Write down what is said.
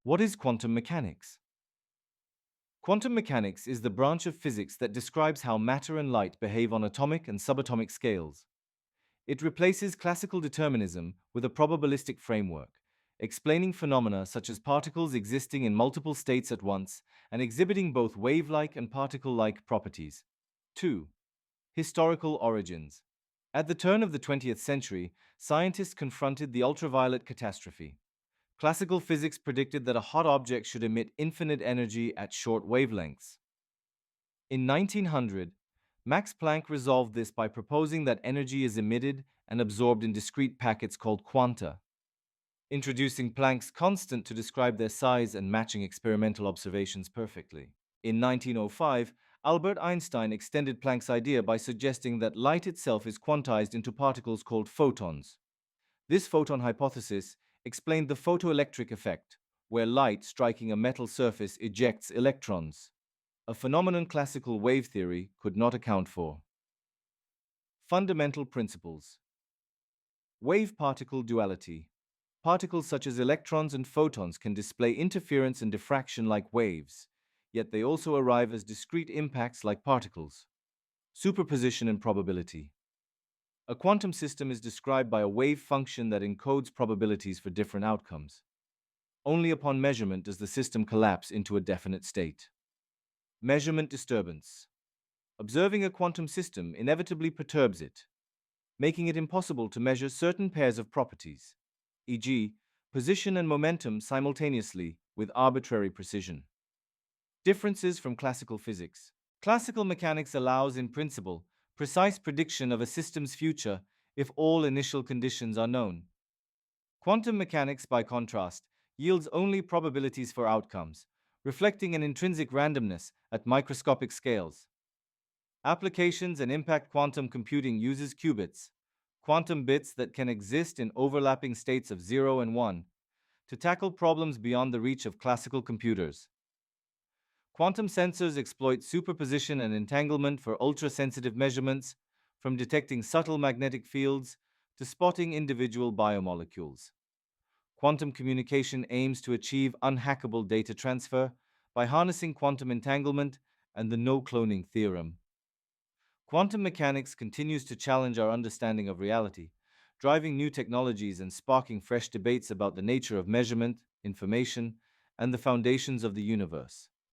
What is quantum mechanics? Quantum mechanics is the branch of physics that describes how matter and light behave on atomic and subatomic scales. It replaces classical determinism with a probabilistic framework, explaining phenomena such as particles existing in multiple states at once and exhibiting both wave-like and particle-like properties. 2. Historical origins. At the turn of the 20th century, scientists confronted the ultraviolet catastrophe. Classical physics predicted that a hot object should emit infinite energy at short wavelengths. In 1900, Max Planck resolved this by proposing that energy is emitted and absorbed in discrete packets called quanta, introducing Planck's constant to describe their size and matching experimental observations perfectly. In 1905, Albert Einstein extended Planck's idea by suggesting that light itself is quantized into particles called photons. This photon hypothesis explained the photoelectric effect, where light striking a metal surface ejects electrons, a phenomenon classical wave theory could not account for. Fundamental principles. Wave-particle duality. Particles such as electrons and photons can display interference and diffraction like waves, yet they also arrive as discrete impacts like particles. Superposition and probability. A quantum system is described by a wave function that encodes probabilities for different outcomes. Only upon measurement does the system collapse into a definite state. Measurement disturbance. Observing a quantum system inevitably perturbs it, making it impossible to measure certain pairs of properties, e.g., position and momentum simultaneously with arbitrary precision. Differences from classical physics. Classical mechanics allows, in principle, precise prediction of a system's future if all initial conditions are known. Quantum mechanics, by contrast, yields only probabilities for outcomes, reflecting an intrinsic randomness at microscopic scales. Applications and impact. Quantum computing uses qubits, quantum bits that can exist in overlapping states of 0 and 1, to tackle problems beyond the reach of classical computers. Quantum sensors exploit superposition and entanglement for ultra-sensitive measurements, from detecting subtle magnetic fields to spotting individual biomolecules. Quantum communication aims to achieve unhackable data transfer by harnessing quantum entanglement and the no-cloning theorem. Quantum mechanics continues to challenge our understanding of reality, driving new technologies and sparking fresh debates about the nature of measurement, information, and the foundations of the universe.